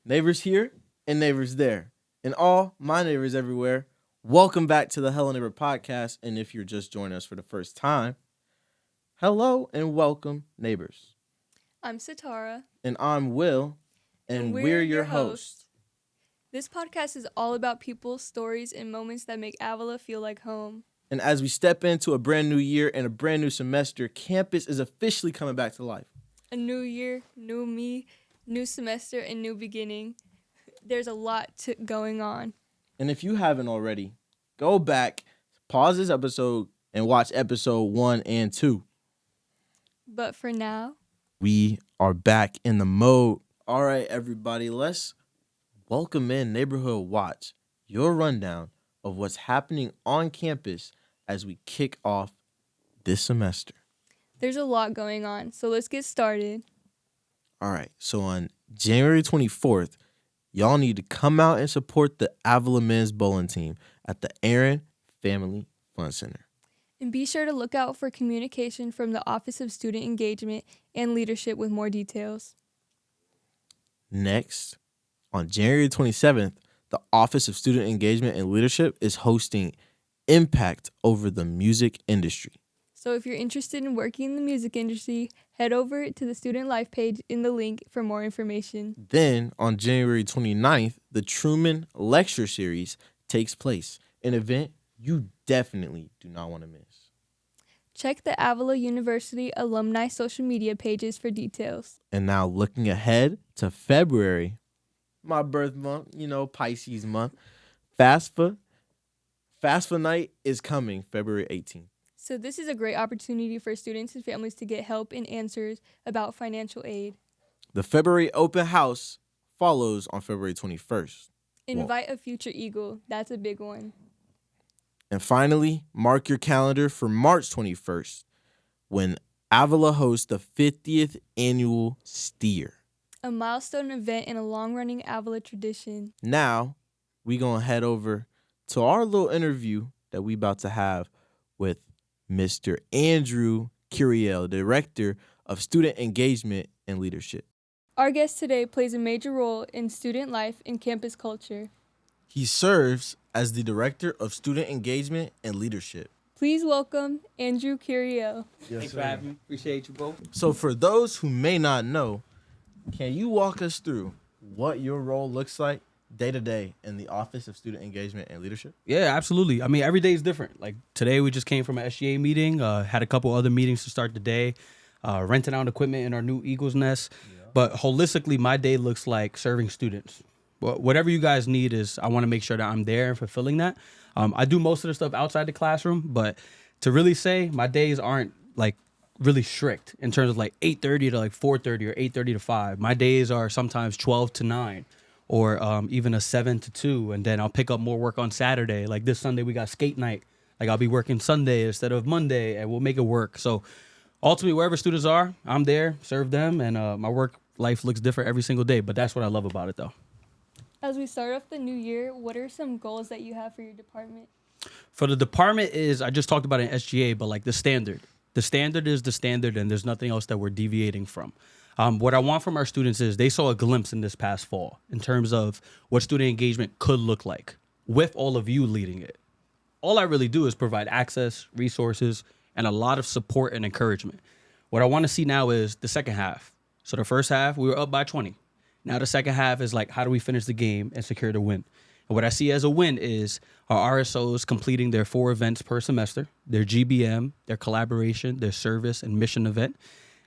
Neighbors here and neighbors there. And all my neighbors everywhere, welcome back to the Hello Neighbor podcast. And if you're just joining us for the first time, hello and welcome, neighbors. I'm Satara. And I'm Will. And we're your hosts. This podcast is all about people, stories, and moments that make Avila feel like home. And as we step into a brand new year and a brand new semester, campus is officially coming back to life. A new year, new me, new semester, and new beginning. There's a lot going on. And if you haven't already, go back, pause this episode, and watch episode 1 and 2. But for now, we are back in the mode. All right, everybody, let's welcome in Neighborhood Watch, your rundown of what's happening on campus as we kick off this semester. There's a lot going on, so let's get started. All right, so on January 24th, y'all need to come out and support the Avila men's bowling team at the Aaron Family Fun Center. And be sure to look out for communication from the Office of Student Engagement and Leadership with more details. Next, on January 27th, the Office of Student Engagement and Leadership is hosting Impact Over the Music Industry. So if you're interested in working in the music industry, head over to the Student Life page in the link for more information. Then, on January 29th, the Truman Lecture Series takes place, an event you definitely do not want to miss. Check the Avila University alumni social media pages for details. And now looking ahead to February, my birth month, Pisces month, FAFSA night is coming February 18th. So this is a great opportunity for students and families to get help and answers about financial aid. The February open house follows on February 21st. Invite a future Eagle. That's a big one. And finally, mark your calendar for March 21st when Avila hosts the 50th annual Steer. A milestone event in a long-running Avila tradition. Now, we're going to head over to our little interview that we about to have with Mr. Andrew Curiel, Director of Student Engagement and Leadership. Our guest today plays a major role in student life and campus culture. He serves as the Director of Student Engagement and Leadership. Please welcome Andrew Curiel. Thanks for having me. Appreciate you both. So for those who may not know, can you walk us through what your role looks like day to day in the Office of Student Engagement and Leadership? Yeah, absolutely. I mean, every day is different. Like today, we just came from an SGA meeting, had a couple other meetings to start the day, renting out equipment in our new Eagles Nest. Yeah. But holistically, my day looks like serving students. Whatever you guys need is, I want to make sure that I'm there and fulfilling that. I do most of the stuff outside the classroom, but to really say, my days aren't like really strict in terms of like 8:30 to like 4:30 or 8:30 to 5. My days are sometimes 12 to 9. Or even a 7 to 2, and then I'll pick up more work on Saturday. Like this Sunday, we got skate night. Like I'll be working Sunday instead of Monday, and we'll make it work. So ultimately, wherever students are, I'm there, serve them, and my work life looks different every single day. But that's what I love about it, though. As we start off the new year, what are some goals that you have for your department? For the department is, I just talked about it in SGA, but like the standard. The standard is the standard, and there's nothing else that we're deviating from. What I want from our students is they saw a glimpse in this past fall in terms of what student engagement could look like with all of you leading it. All I really do is provide access, resources, and a lot of support and encouragement. What I want to see now is the second half. So the first half, we were up by 20. Now the second half is like, how do we finish the game and secure the win? And what I see as a win is our RSOs completing their 4 events per semester, their GBM, their collaboration, their service and mission event,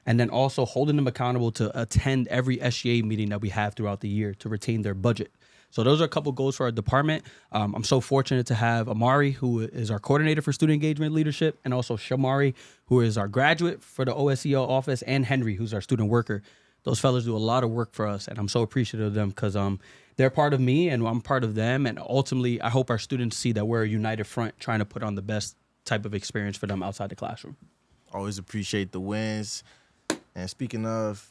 and then also holding them accountable to attend every SGA meeting that we have throughout the year to retain their budget. So those are a couple goals for our department. I'm so fortunate to have Amari, who is our coordinator for student engagement leadership, and also Shamari, who is our graduate for the OSEL office, and Henry, who's our student worker. Those fellas do a lot of work for us, and I'm so appreciative of them because they're part of me and I'm part of them. And ultimately, I hope our students see that we're a united front trying to put on the best type of experience for them outside the classroom. Always appreciate the wins. And speaking of,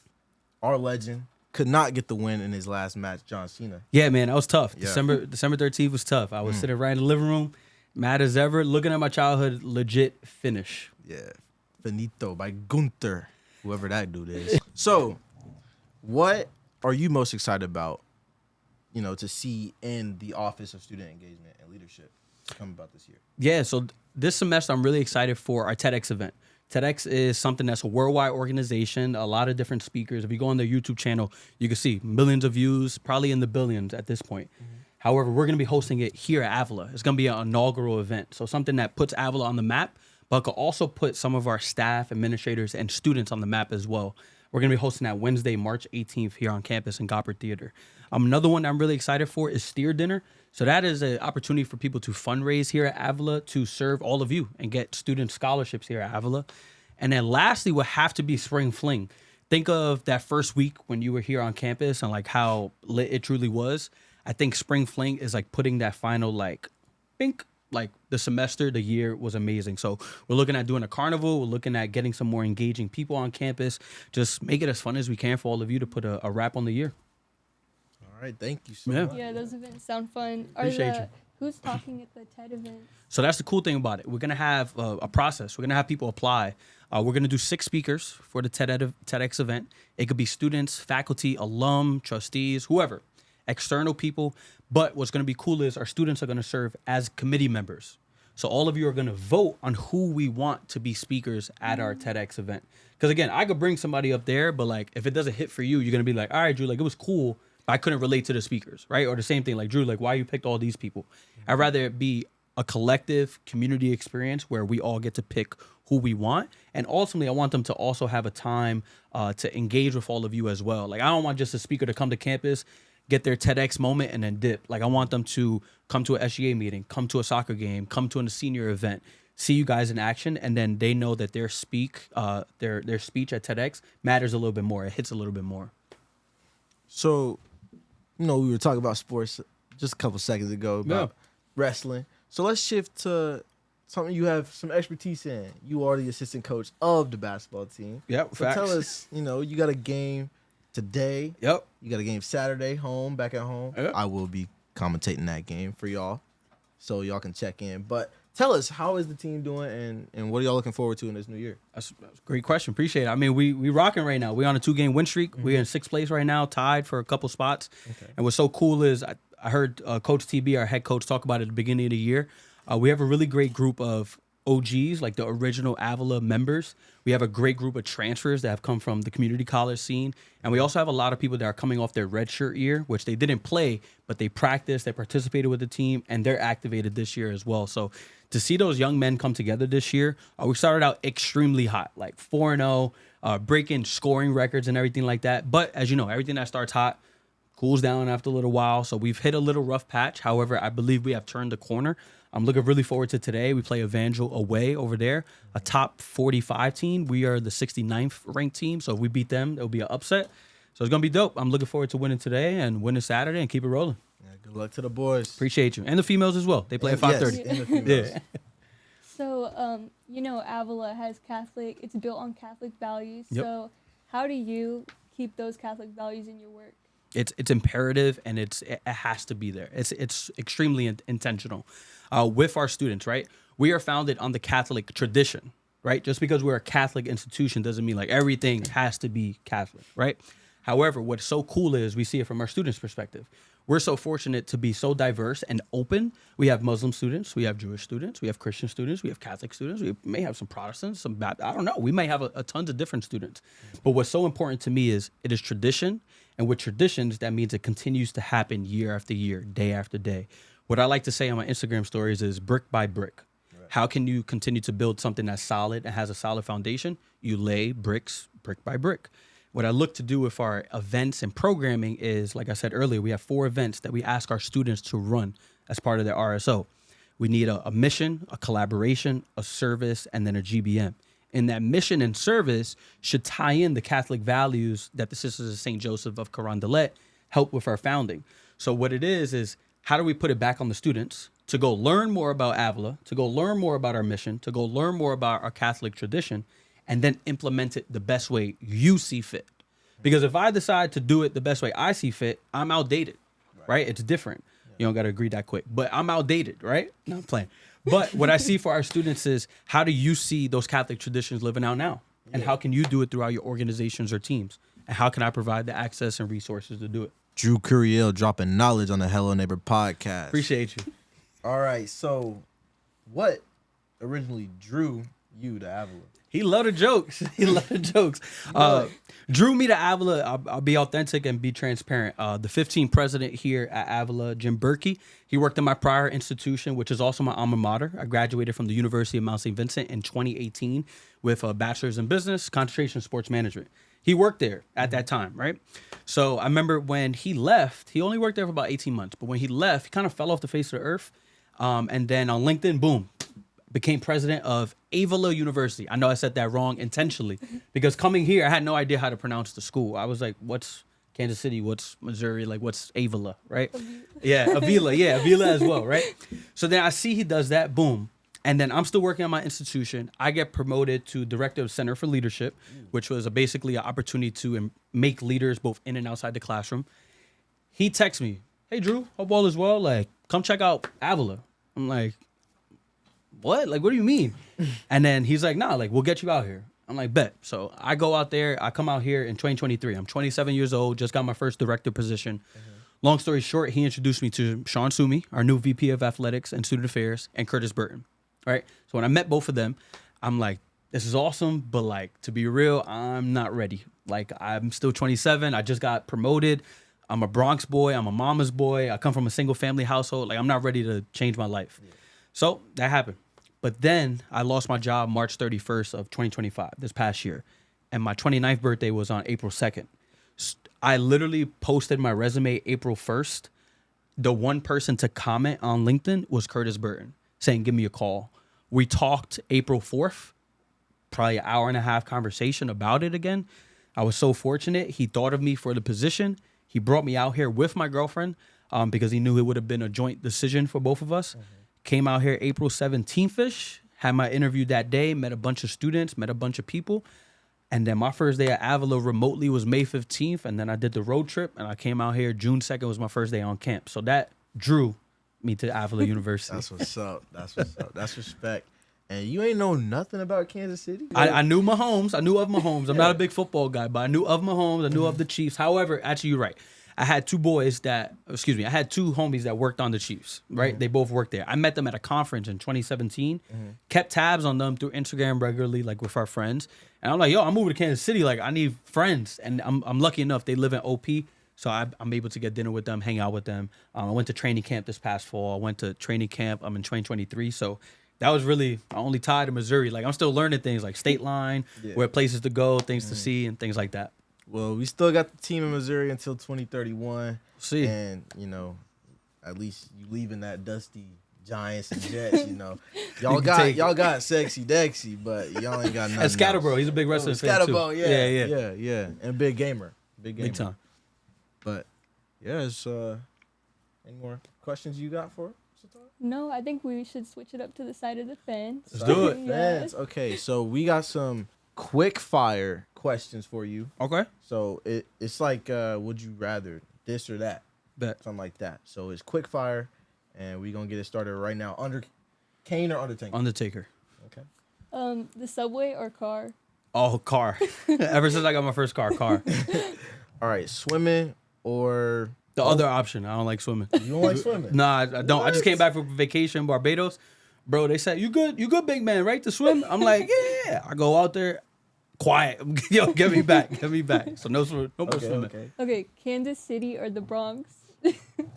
our legend could not get the win in his last match, John Cena. Yeah, man, that was tough. Yeah. December 13th was tough. I was sitting right in the living room, mad as ever, looking at my childhood legit finish. Yeah, Finito by Gunther, whoever that dude is. So, what are you most excited about to see in the Office of Student Engagement and Leadership to come about this year? Yeah, so this semester I'm really excited for our TEDx event. TEDx is something that's a worldwide organization, a lot of different speakers. If you go on their YouTube channel, you can see millions of views, probably in the billions at this point. However, we're going to be hosting it here at Avila. It's going to be an inaugural event, so something that puts Avila on the map, but could also put some of our staff, administrators, and students on the map as well. We're going to be hosting that Wednesday, March 18th here on campus in Goppert Theater. Another one I'm really excited for is Steer Dinner. So that is an opportunity for people to fundraise here at Avila to serve all of you and get student scholarships here at Avila. And then lastly would have to be Spring Fling. Think of that first week when you were here on campus and like how lit it truly was. I think Spring Fling is like putting that final bink, like the semester, the year was amazing. So we're looking at doing a carnival. We're looking at getting some more engaging people on campus. Just make it as fun as we can for all of you to put a wrap on the year. All right, thank you so much. Yeah, those events sound fun. Appreciate you. Who's talking at the TED event? So that's the cool thing about it. We're going to have a process. We're going to have people apply. We're going to do 6 speakers for the TEDx event. It could be students, faculty, alum, trustees, whoever, external people. But what's going to be cool is our students are going to serve as committee members. So all of you are going to vote on who we want to be speakers at our TEDx event. Because again, I could bring somebody up there, but like if it doesn't hit for you, you're going to be like, all right, Drew, like it was cool, but I couldn't relate to the speakers, right? Or the same thing, like Drew, like why you picked all these people? I'd rather it be a collective community experience where we all get to pick who we want. And ultimately, I want them to also have a time to engage with all of you as well. Like I don't want just a speaker to come to campus, get their TEDx moment and then dip. Like I want them to come to an SGA meeting, come to a soccer game, come to a senior event, see you guys in action, and then they know that their speech at TEDx matters a little bit more. It hits a little bit more. So, we were talking about sports just a couple seconds ago about wrestling. So let's shift to something you have some expertise in. You are the assistant coach of the basketball team. Yep, so facts. tell us, you got a game today. Yep. You got a game Saturday, back at home. Yep. I will be commentating that game for y'all, so y'all can check in. But tell us, how is the team doing, and what are y'all looking forward to in this new year? That's a great question. Appreciate it. I mean, we rocking right now. We're on a 2-game win streak. We're in 6th place right now, tied for a couple spots. Okay. And what's so cool is I heard Coach TB, our head coach, talk about it at the beginning of the year. We have a really great group of OGs, like the original Avila members. We have a great group of transfers that have come from the community college scene. And we also have a lot of people that are coming off their redshirt year, which they didn't play, but they practiced, they participated with the team, and they're activated this year as well. So to see those young men come together this year, we started out extremely hot, like 4-0, breaking scoring records and everything like that. But as you know, everything that starts hot cools down after a little while. So we've hit a little rough patch. However, I believe we have turned the corner. I'm looking really forward to today. We play Evangel away over there, a top 45 team. We are the 69th ranked team. So if we beat them, it'll be an upset. So it's going to be dope. I'm looking forward to winning today and winning Saturday and keep it rolling. Yeah, good luck to the boys. Appreciate you. And the females as well. They play at 5:30. Yes, and the females. Yeah. So, Avila has it's built on Catholic values. Yep. So how do you keep those Catholic values in your work? It's imperative, and it has to be there. It's extremely intentional with our students, right? We are founded on the Catholic tradition, right? Just because we're a Catholic institution doesn't mean like everything has to be Catholic, right? However, what's so cool is we see it from our students' perspective. We're so fortunate to be so diverse and open. We have Muslim students, we have Jewish students, we have Christian students, we have Catholic students, we may have some Protestants, some Baptist, I don't know. We may have a tons of different students. But what's so important to me is it is tradition. And with traditions, that means it continues to happen year after year, day after day. What I like to say on my Instagram stories is brick by brick. Right. How can you continue to build something that's solid and has a solid foundation? You lay bricks, brick by brick. What I look to do with our events and programming is, like I said earlier, we have 4 events that we ask our students to run as part of their RSO. We need a mission, a collaboration, a service, and then a GBM. And that mission and service should tie in the Catholic values that the Sisters of St. Joseph of Carondelet help with our founding. So what it is how do we put it back on the students to go learn more about Avila, to go learn more about our mission, to go learn more about our Catholic tradition, and then implement it the best way you see fit. Because if I decide to do it the best way I see fit, I'm outdated, right? It's different. Yeah. You don't got to agree that quick, but I'm outdated, right? No, I'm playing. But what I see for our students is, how do you see those Catholic traditions living out now? And how can you do it throughout your organizations or teams? And how can I provide the access and resources to do it? Andrew Curiel dropping knowledge on the Hello Neighbor podcast. Appreciate you. All right, so what originally drew you to Avila? He loved the jokes. He loved the jokes. Drew me to Avila. I'll be authentic and be transparent. The 15th president here at Avila, Jim Berkey, he worked in my prior institution, which is also my alma mater. I graduated from the University of Mount St. Vincent in 2018 with a bachelor's in business, concentration in sports management. He worked there at that time, right? So I remember when he left, he only worked there for about 18 months. But when he left, he kind of fell off the face of the earth. And then on LinkedIn, boom, became president of Avila University. I know I said that wrong intentionally because coming here, I had no idea how to pronounce the school. I was like, what's Kansas City? What's Missouri? Like, what's Avila, right? Yeah, Avila. Yeah, Avila as well, right? So then I see he does that, boom. And then I'm still working on my institution. I get promoted to director of Center for Leadership, which was basically an opportunity to make leaders both in and outside the classroom. He texts me, hey, Drew, hope all is well. Like, come check out Avila. I'm like, what? Like, what do you mean? And then he's like, nah, like, we'll get you out here. I'm like, bet. So I go out there. I come out here in 2023. I'm 27 years old, just got my first director position. Long story short, he introduced me to Sean Sumi, our new VP of Athletics and Student Affairs, and Curtis Burton. All right. So when I met both of them, I'm like, this is awesome. But like, to be real, I'm not ready. Like, I'm still 27. I just got promoted. I'm a Bronx boy. I'm a mama's boy. I come from a single family household. Like, I'm not ready to change my life. Yeah. So that happened. But then I lost my job March 31st of 2025, this past year. And my 29th birthday was on April 2nd. I literally posted my resume April 1st. The one person to comment on LinkedIn was Curtis Burton saying, give me a call. We talked April 4th, probably an hour and a half conversation about it again. I was so fortunate. He thought of me for the position. He brought me out here with my girlfriend because he knew it would have been a joint decision for both of us. Came out here April 17th-ish, had my interview that day, met a bunch of students, met a bunch of people. And then my first day at Avila remotely was May 15th. And then I did the road trip and I came out here. June 2nd was my first day on camp. So that drew me to Avila University. That's what's up. That's what's up. That's respect. And you ain't know nothing about Kansas City? I knew Mahomes. I knew of Mahomes. I'm not a big football guy, but I knew of Mahomes. I knew of the Chiefs. However, actually, you're right. I had two homies that worked on the Chiefs, right? They both worked there. I met them at a conference in 2017, kept tabs on them through Instagram regularly, like with our friends. And I'm like, yo, I'm moving to Kansas City. Like, I need friends. And I'm lucky enough, they live in OP. So I'm able to get dinner with them, hang out with them. I went to training camp this past fall. I went to training camp. I'm in 2023. So that was really my only tie to Missouri. Like, I'm still learning things like state line, where places to go, things to see, and things like that. Well, we still got the team in Missouri until 2031. See. And, you know, at least you leaving that dusty Giants and Jets, you know. Y'all got sexy Dexy, but y'all ain't got nothing. And Scatterbro, he's a big wrestling fan too. Yeah. And big gamer. Big time. But yeah, it's any more questions you got for us? No, I think we should switch it up to the side of the fence. Let's do it. Fans. Okay, so we got some quick fire questions for you. Okay. So it's like would you rather this or that? Bet. Something like that. So it's quick fire, and we're gonna get it started right now. Kane or Undertaker? Undertaker. Okay. The subway or car? Oh, car. Ever since I got my first car. All right, swimming or the other option. I don't like swimming. You don't like swimming? Nah, I don't. What? I just came back from vacation in Barbados. Bro, they said, you good, big man, right, to swim? I'm like, yeah. I go out there, quiet. Yo, get me back. So no more swimming. Okay, Kansas City or the Bronx?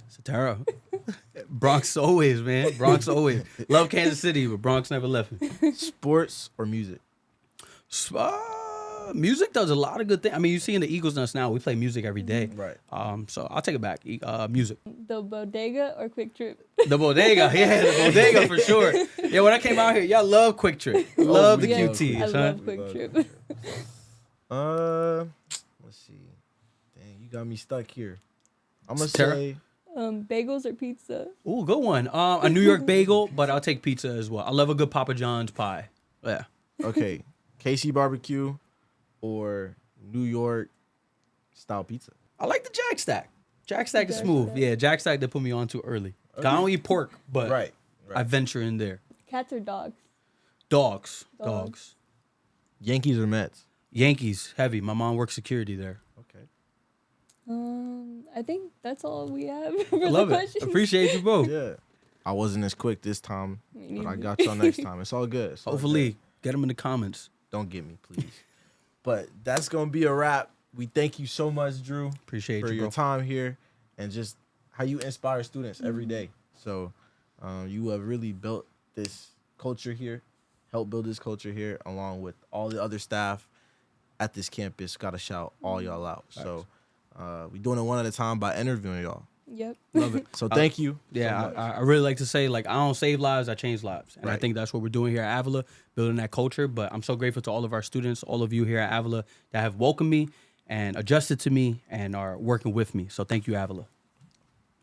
Satara. Bronx always, man. Bronx always. Love Kansas City, but Bronx never left me. Sports or music? Music does a lot of good things. I mean, you see in the Eagles Nest now, we play music every day. Right. So I'll take it back. Music. The Bodega or Quick Trip? The Bodega. Yeah, the Bodega for sure. Yeah, when I came out here, y'all love Quick Trip. Love the QTs. I love Quick Trip. Let's see. Dang, you got me stuck here. I'm going to say... bagels or pizza? Ooh, good one. A New York bagel, but I'll take pizza as well. I love a good Papa John's pie. Yeah. Okay. KC barbecue or New York style pizza? I like the Jack Stack. Jack Stack is smooth. Yeah, Jack Stack they put me on too early. Okay. I don't eat pork, but right. I venture in there. Cats or dogs? Dogs. Yankees or Mets? Yankees, heavy. My mom works security there. Okay. I think that's all we have for I love the it. questions. Appreciate you both. Yeah. I wasn't as quick this time, Me but I neither. got y'all next time. It's all good. It's all Hopefully, good. get them in the comments. Don't get me, please. But that's going to be a wrap. We thank you so much, Drew, Appreciate for you, your bro. time here and just how you inspire students every day. So you have really built this culture here, helped build this culture here, along with all the other staff at this campus. Got to shout all y'all out. So we're doing it one at a time by interviewing y'all. Yep. Love it. So thank you. Yeah, so much. I really like to say, like, I don't save lives, I change lives. And I Right. think that's what we're doing here at Avila, building that culture. But I'm so grateful to all of our students, all of you here at Avila that have welcomed me and adjusted to me and are working with me. So thank you, Avila.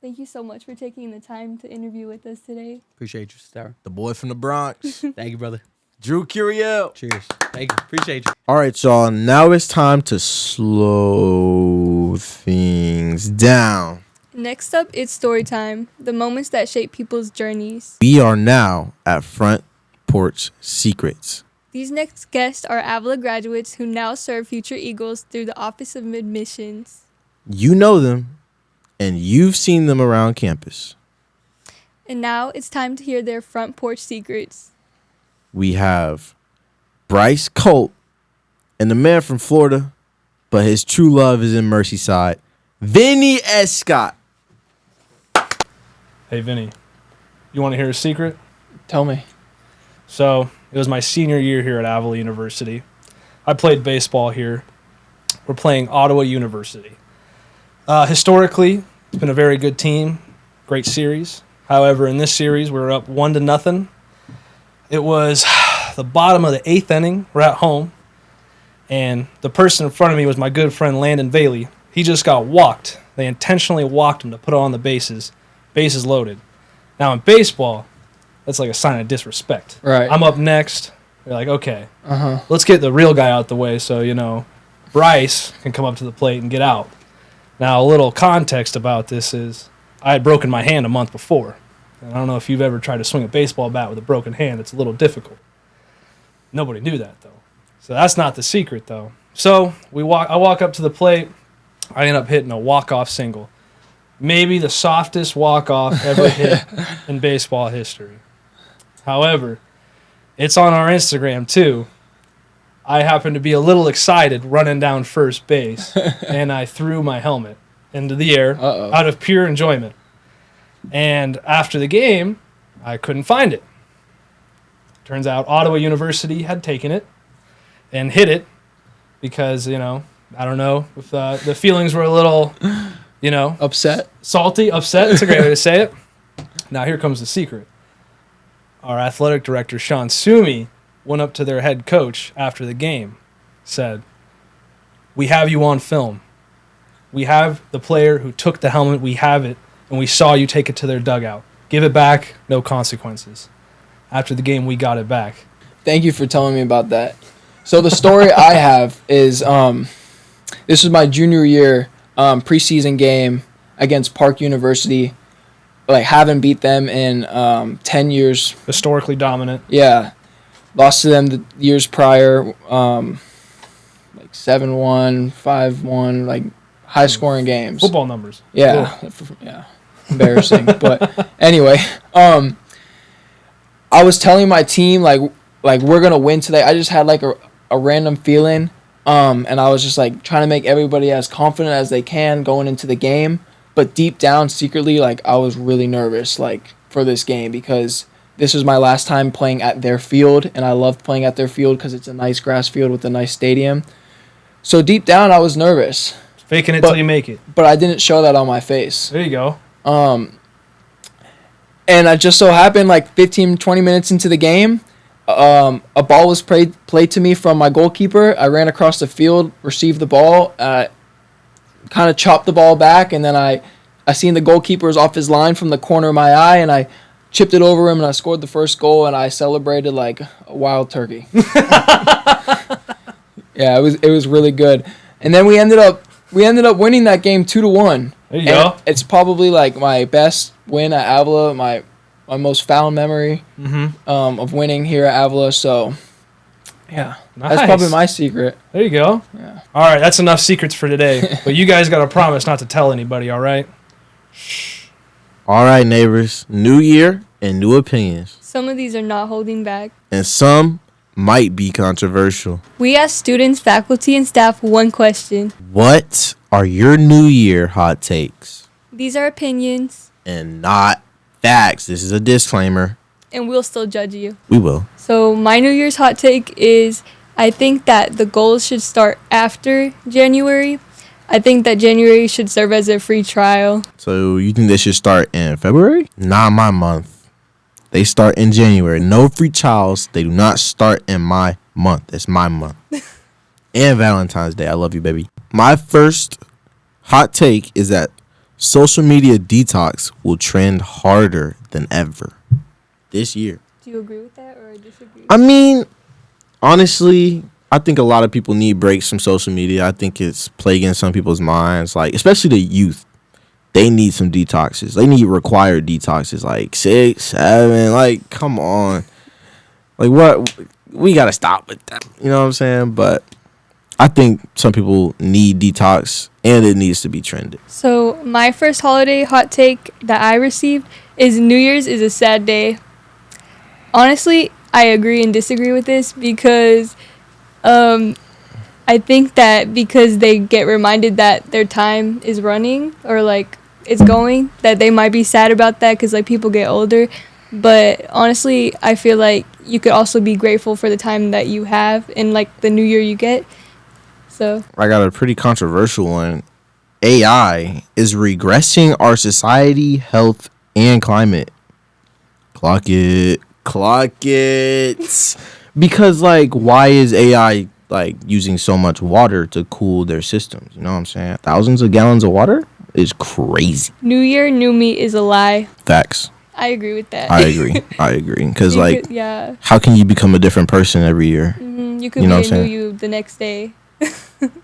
Thank you so much for taking the time to interview with us today. Appreciate you, Sarah. The boy from the Bronx, Thank you, brother. Drew Curiel. Cheers. Thank you. Appreciate you. All right, y'all. Now it's time to slow things down. Next up, it's story time, the moments that shape people's journeys. We are now at Front Porch Secrets. These next guests are Avila graduates who now serve future Eagles through the Office of Admissions. You know them, and you've seen them around campus. And now it's time to hear their Front Porch Secrets. We have Bryce Culp and the man from Florida, but his true love is in Merseyside, Vinny Escott. Hey, Vinny, you want to hear a secret? Tell me. So, it was my senior year here at Avila University. I played baseball here. We're playing Ottawa University. Historically, it's been a very good team, great series. However, in this series, we were up 1-0. It was the bottom of the 8th inning. We're at home. And the person in front of me was my good friend Landon Bailey. He just got walked. They intentionally walked him to put on the bases loaded. Now, in baseball, that's like a sign of disrespect. Right. I'm up next. They're like, okay, Uh-huh. let's get the real guy out the way so, Bryce can come up to the plate and get out. Now, a little context about this is I had broken my hand a month before. And I don't know if you've ever tried to swing a baseball bat with a broken hand. It's a little difficult. Nobody knew that, though. So that's not the secret, though. So I walk up to the plate. I end up hitting a walk-off single. Maybe the softest walk-off ever hit in baseball history. However, it's on our Instagram, too. I happened to be a little excited running down first base, and I threw my helmet into the air out of pure enjoyment. And after the game, I couldn't find it. Turns out Ottawa University had taken it and hid it because, I don't know if the feelings were a little, Upset? salty, upset. It's a great way to say it. Now here comes the secret. Our athletic director, Sean Sumi, went up to their head coach after the game, said, "We have you on film. We have the player who took the helmet. We have it, and we saw you take it to their dugout. Give it back, no consequences." After the game, we got it back. Thank you for telling me about that. So the story I have is this was my junior year preseason game against Park University. Like, haven't beat them in 10 years. Historically dominant. Yeah. Lost to them the years prior, like 7-1, 5-1, like high-scoring games. Football numbers. Yeah, yeah, embarrassing. But anyway, I was telling my team like we're gonna win today. I just had like a random feeling, and I was just like trying to make everybody as confident as they can going into the game. But deep down, secretly, like I was really nervous like for this game because this was my last time playing at their field, and I loved playing at their field because it's a nice grass field with a nice stadium. So deep down, I was nervous. Faking it till you make it. But I didn't show that on my face. There you go. And I just so happened, like 15, 20 minutes into the game, a ball was played to me from my goalkeeper. I ran across the field, received the ball, kind of chopped the ball back, and then I seen the goalkeeper was off his line from the corner of my eye, and I chipped it over him, and I scored the first goal, and I celebrated like a wild turkey. Yeah, it was really good. And then we ended up winning that game 2-1. There you go. It's probably like my best win at Avila, my most fond memory of winning here at Avila. So Yeah, That's probably my secret. There you go. Yeah. All right, that's enough secrets for today. But you guys got to promise not to tell anybody, all right? All right, neighbors. New year and new opinions. Some of these are not holding back. And some might be controversial. We asked students, faculty, and staff one question. What are your New Year hot takes? These are opinions, And not facts. This is a disclaimer. and we'll still judge you. We will. So my New Year's hot take is I think that the goals should start after January. I think that January should serve as a free trial. So you think they should start in February? Not my month. They start in January. No free trials. They do not start in my month. It's my month. And Valentine's Day. I love you, baby. My first hot take is that social media detox will trend harder than ever this year. Do you agree with that or disagree? I mean, honestly, I think a lot of people need breaks from social media. I think it's plaguing some people's minds, like especially the youth. They need some detoxes. They need required detoxes, like 6, 7. Like, come on. Like, what? We got to stop with that. You know what I'm saying? But I think some people need detox, and it needs to be trended. So my first holiday hot take that I received is New Year's is a sad day. Honestly, I agree and disagree with this because I think that because they get reminded that their time is running or like it's going, that they might be sad about that because like people get older. But honestly, I feel like you could also be grateful for the time that you have and like the new year you get. So I got a pretty controversial one. AI is regressing our society, health, and climate. Clock it. Because, like, why is AI, like, using so much water to cool their systems? You know what I'm saying? Thousands of gallons of water is crazy. New year, new me is a lie. Facts. I agree with that. I agree. Because, You like, could- yeah. how can you become a different person every year? You could You know be what a I'm new saying? you the next day.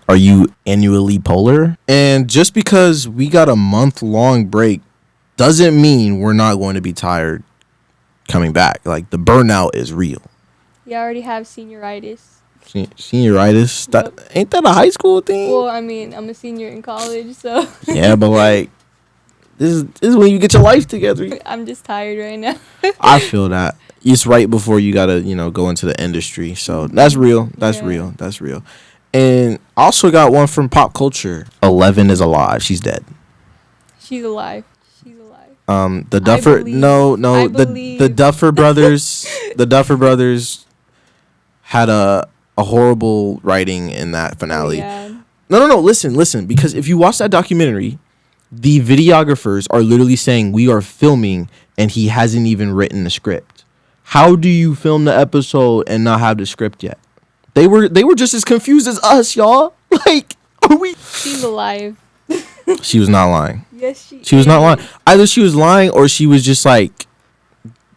Are you annually polar? And just because we got a month-long break doesn't mean we're not going to be tired coming back. Like, the burnout is real. Yeah, I already have senioritis. Senioritis? That, ain't that a high school thing? Well, I mean, I'm a senior in college, so Yeah, but like, this is when you get your life together. I'm just tired right now. I feel that. It's right before you gotta, go into the industry. So that's real. That's Yeah. real. And I also got one from pop culture. 11 is alive. She's dead. She's alive. The Duffer. believe. No, I the believe. Duffer brothers. The Duffer brothers had a horrible writing in that finale. Yeah. No. Listen. Because if you watch that documentary, the videographers are literally saying we are filming, and he hasn't even written the script. How do you film the episode and not have the script yet? They were just as confused as us, y'all. Like, are we? She's alive. She was not lying. Yes, She was not lying. Either she was lying or she was just like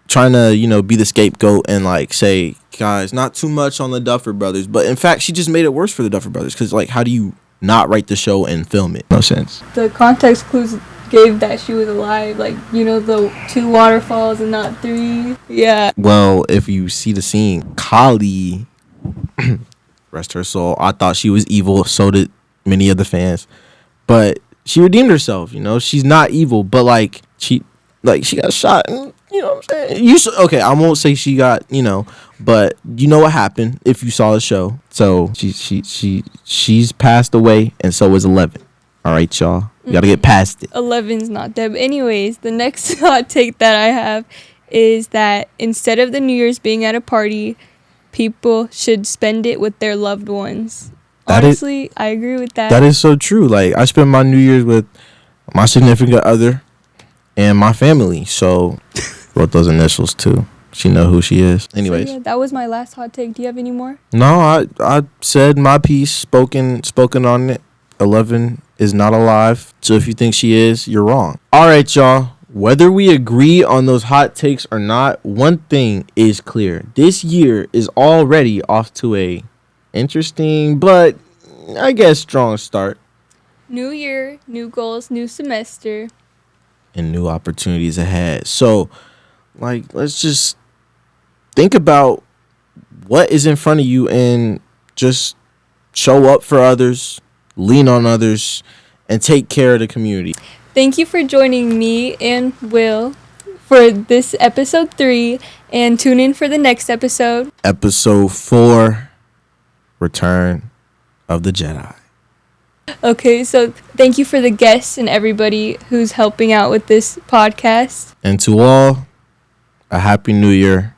trying to, be the scapegoat and like say, guys, not too much on the Duffer brothers. But in fact, she just made it worse for the Duffer brothers because like, how do you not write the show and film it? No sense. The context clues gave that she was alive. Like, the 2 waterfalls and not 3. Yeah. Well, if you see the scene, Kali, rest her soul, I thought she was evil. So did many of the fans. But she redeemed herself, She's not evil, but like she got shot, and you know what I'm saying. Okay, I won't say she got, but you know what happened if you saw the show. So she's passed away, and so is 11. All right, y'all, you gotta get past it. 11's not dead. But anyways, the next hot take that I have is that instead of the New Year's being at a party, people should spend it with their loved ones. Honestly, I agree with that. That is so true. Like, I spend my New Year's with my significant other and my family. So, wrote those initials too. She know who she is. Anyways, So, yeah, that was my last hot take. Do you have any more? no, I said my piece, spoken on it. 11 is not alive. So if you think she is, you're wrong. All right, y'all. Whether we agree on those hot takes or not, one thing is clear. This year is already off to a interesting, but I guess strong start. New year, new goals, new semester. And new opportunities ahead. So, like, let's just think about what is in front of you and just show up for others, lean on others, and take care of the community. Thank you for joining me and Will for this episode 3, and tune in for the next episode. Episode 4, Return of the Jedi. Okay, so thank you for the guests and everybody who's helping out with this podcast. And to all, a happy new year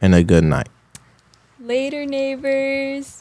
and a good night. Later, neighbors.